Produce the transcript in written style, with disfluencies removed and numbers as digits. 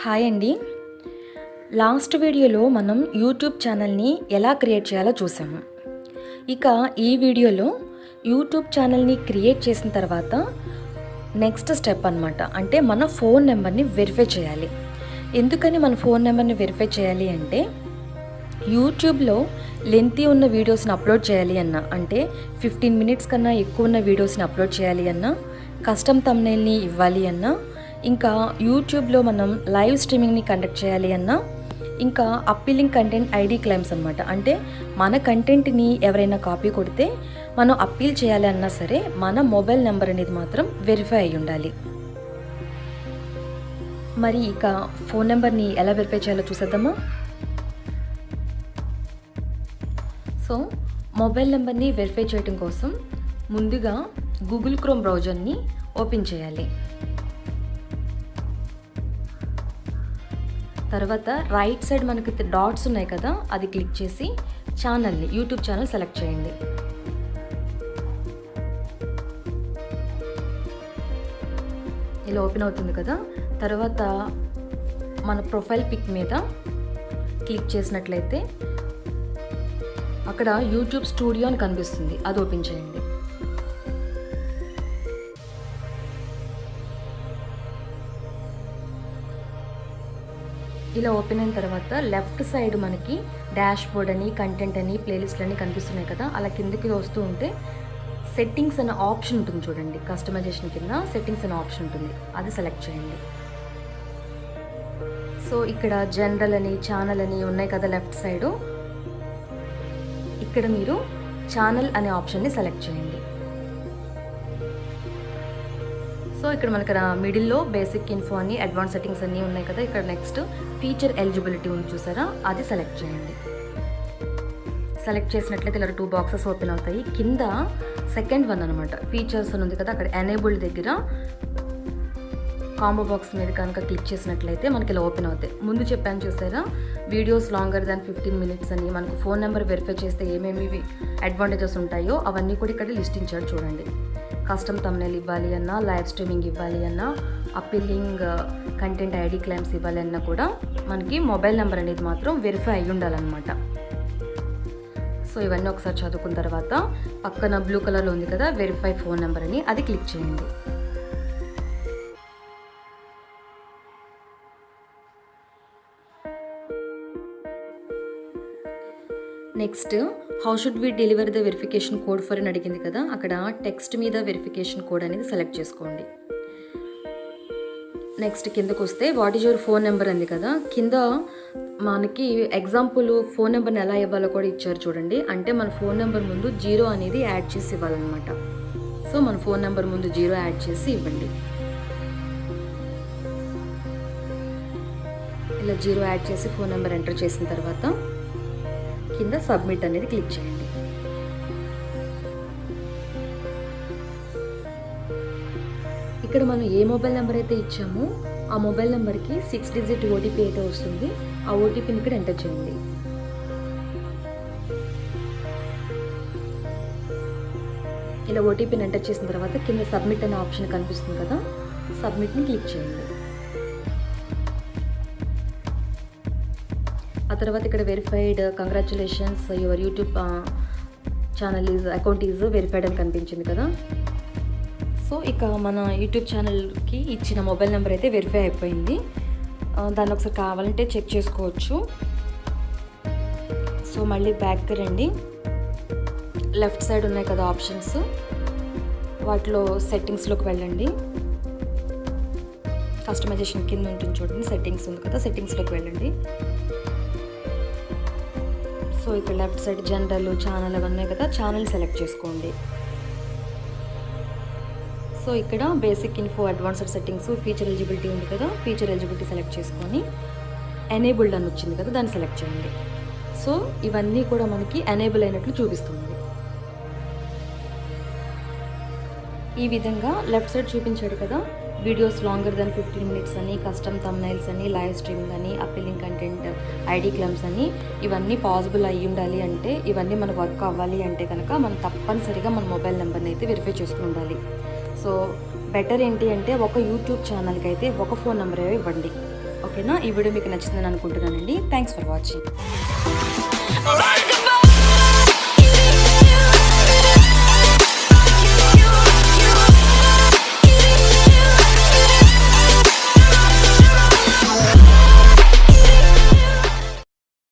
Hi అండి. Last వీడియోలో మనం యూట్యూబ్ ఛానల్ని ఎలా క్రియేట్ చేయాలో చూసాము. ఇక ఈ వీడియోలో యూట్యూబ్ ఛానల్ని క్రియేట్ చేసిన తర్వాత నెక్స్ట్ స్టెప్ అనమాట. అంటే మన ఫోన్ నెంబర్ని వెరిఫై చేయాలి. ఎందుకని మన ఫోన్ నెంబర్ని వెరిఫై చేయాలి అంటే, యూట్యూబ్లో లెంతీ ఉన్న వీడియోస్ని అప్లోడ్ చేయాలి అన్నా, అంటే 15 మినిట్స్ కన్నా ఎక్కువ ఉన్న వీడియోస్ని అప్లోడ్ చేయాలి అన్నా, కస్టమ్ థంబ్నెయిల్ని ఇవ్వాలి అన్నా, ఇంకా యూట్యూబ్లో మనం లైవ్ స్ట్రీమింగ్ని కండక్ట్ చేయాలి అన్నా, ఇంకా అప్పీలింగ్ కంటెంట్ ఐడి క్లెయిమ్స్ అనమాట. అంటే మన కంటెంట్ని ఎవరైనా కాపీ కొడితే మనం అప్పీల్ చేయాలి అన్నా సరే మన మొబైల్ నెంబర్ అనేది మాత్రం వెరిఫై అయి ఉండాలి. మరి ఇక ఫోన్ నెంబర్ని ఎలా వెరిఫై చేయాలో చూసేద్దామా. సో మొబైల్ నెంబర్ని వెరిఫై చేయడం కోసం ముందుగా గూగుల్ క్రోమ్ బ్రౌజర్ని ఓపెన్ చేయాలి. తర్వాత రైట్ సైడ్ మనకి డాట్స్ ఉన్నాయి కదా, అది క్లిక్ చేసి ఛానల్ని, యూట్యూబ్ ఛానల్ సెలెక్ట్ చేయండి. ఇలా ఓపెన్ అవుతుంది కదా. తర్వాత మన ప్రొఫైల్ పిక్ మీద క్లిక్ చేసినట్లయితే అక్కడ యూట్యూబ్ స్టూడియో అని కనిపిస్తుంది, అది ఓపెన్ చేయండి. ఇలా ఓపెన్ అయిన తర్వాత లెఫ్ట్ సైడ్ మనకి డాష్ బోర్డ్ అని, కంటెంట్ అని, ప్లేలిస్ట్ అని కనిపిస్తున్నాయి కదా, అలా కిందకి వస్తూ ఉంటే సెట్టింగ్స్ అనే ఆప్షన్ ఉంటుంది చూడండి. కస్టమైజేషన్ కింద సెట్టింగ్స్ అనే ఆప్షన్ ఉంటుంది, అది సెలెక్ట్ చేయండి. సో ఇక్కడ జనరల్ అని, ఛానల్ అని ఉన్నాయి కదా లెఫ్ట్ సైడు, ఇక్కడ మీరు ఛానల్ అనే ఆప్షన్ని సెలెక్ట్ చేయండి. సో ఇక్కడ మనకి మిడిల్లో బేసిక్ ఇన్ఫో అని, అడ్వాన్స్ సెట్టింగ్స్ అన్నీ ఉన్నాయి కదా. ఇక్కడ నెక్స్ట్ ఫీచర్ ఎలిజిబిలిటీ ఉంది చూసారా, అది సెలెక్ట్ చేయండి. సెలెక్ట్ చేసినట్లయితే ఇలా 2 బాక్సెస్ ఓపెన్ అవుతాయి. కింద సెకండ్ వన్ అనమాట, ఫీచర్స్ అని ఉంది కదా, అక్కడ ఎనేబుల్డ్ దగ్గర కాంబో బాక్స్ మీద కనుక క్లిక్ చేసినట్లయితే మనకి ఇలా ఓపెన్ అవుతాయి. ముందు చెప్పాను చూసారా, వీడియోస్ లాంగర్ దాన్ 15 మినిట్స్ అని, మనకు ఫోన్ నెంబర్ వెరిఫై చేస్తే ఏమేమి అడ్వాంటేజెస్ ఉంటాయో అవన్నీ కూడా ఇక్కడ లిస్ట్ ఇచ్చాడు చూడండి. కస్టమ్ థంబ్నెయిల్ ఇవ్వాలి అన్నా, లైవ్ స్ట్రీమింగ్ ఇవ్వాలి అన్నా, అప్పీలింగ్ కంటెంట్ ఐడి క్లెయిమ్స్ ఇవ్వాలి అన్నా కూడా మనకి మొబైల్ నెంబర్ అనేది మాత్రం వెరిఫై అయ్యి ఉండాలన్నమాట. సో ఇవన్నీ ఒకసారి చదువుకున్న తర్వాత పక్కన బ్లూ కలర్లో ఉంది కదా వెరిఫై ఫోన్ నెంబర్ అని, అది క్లిక్ చేయండి. Next how should we deliver the verification code for అని అడిగింది కదా, అక్కడ టెక్స్ట్ మీద వెరిఫికేషన్ కోడ్ అనేది సెలెక్ట్ చేసుకోండి. నెక్స్ట్ కిందకు వస్తే what is your phone number అంది కదా, కింద మనకి ఎగ్జాంపుల్ ఫోన్ నెంబర్ని ఎలా ఇవ్వాలో కూడా ఇచ్చారు చూడండి. అంటే మన ఫోన్ నెంబర్ ముందు 0 అనేది యాడ్ చేసి ఇవ్వాలన్నమాట. సో మన ఫోన్ నెంబర్ ముందు 0 యాడ్ చేసి ఇవ్వండి. ఇలా 0 యాడ్ చేసి ఫోన్ నెంబర్ ఎంటర్ చేసిన తర్వాత కింద సబ్మిట్ అనేది క్లిక్ చేయండి. ఇక్కడ మనం ఏ మొబైల్ నెంబర్ అయితే ఇచ్చామో ఆ మొబైల్ నెంబర్కి 6 డిజిట్ ఓటీపీ అయితే వస్తుంది, ఆ ఓటీపీని ఇక్కడ ఎంటర్ చేయండి. ఇలా ఓటీపీని ఎంటర్ చేసిన తర్వాత కింద సబ్మిట్ అనే ఆప్షన్ కనిపిస్తుంది కదా, సబ్మిట్ని క్లిక్ చేయండి. ఆ తర్వాత ఇక్కడ verified, congratulations your YouTube channel account is verified అని కనిపించింది కదా. సో ఇక మన యూట్యూబ్ ఛానల్కి ఇచ్చిన మొబైల్ నెంబర్ అయితే వెరిఫై అయిపోయింది. దాన్ని ఒకసారి కావాలంటే చెక్ చేసుకోవచ్చు. సో మళ్ళీ బ్యాక్ రండి. లెఫ్ట్ సైడ్ ఉన్నాయి కదా ఆప్షన్స్, వాటిలో సెట్టింగ్స్లోకి వెళ్ళండి. కస్టమైజేషన్ కింద ఉంటుంది చూడండి, సెట్టింగ్స్ ఉంది కదా, సెట్టింగ్స్లోకి వెళ్ళండి. సో ఇక్కడ లెఫ్ట్ సైడ్ జనరల్, ఛానల్ అవన్నీ కదా, ఛానల్ సెలెక్ట్ చేసుకోండి. సో ఇక్కడ basic info, advanced settings, feature eligibility ఉంది కదా, ఫీచర్ ఎలిజిబిలిటీ సెలెక్ట్ చేసుకొని ఎనేబుల్డ్ అని వచ్చింది కదా, దాన్ని సెలెక్ట్ చేయండి. సో ఇవన్నీ కూడా మనకి ఎనేబుల్ అయినట్లు చూపిస్తుంది. ఈ విధంగా లెఫ్ట్ సైడ్ చూపించాడు కదా, వీడియోస్ లాంగర్ దాన్ 15 మినిట్స్ అని, కస్టమ్ థంబ్నెయిల్స్ అని, లైవ్ స్ట్రీమింగ్ అని, అప్పీలింగ్ కంటెంట్ ఐడి క్లెయిమ్స్ అని, ఇవన్నీ పాసిబుల్ అయ్యి ఉండాలి అంటే, ఇవన్నీ మనకు వర్క్ అవ్వాలి అంటే కనుక మనం తప్పనిసరిగా మన మొబైల్ నెంబర్ని అయితే వెరిఫై చేసుకుని ఉండాలి. సో బెటర్ ఏంటి అంటే ఒక యూట్యూబ్ ఛానల్కి అయితే ఒక ఫోన్ నెంబర్ ఇవ్వండి. ఓకేనా? ఈ వీడియో మీకు నచ్చిందని అనుకుంటున్నానండి. Thanks for watching.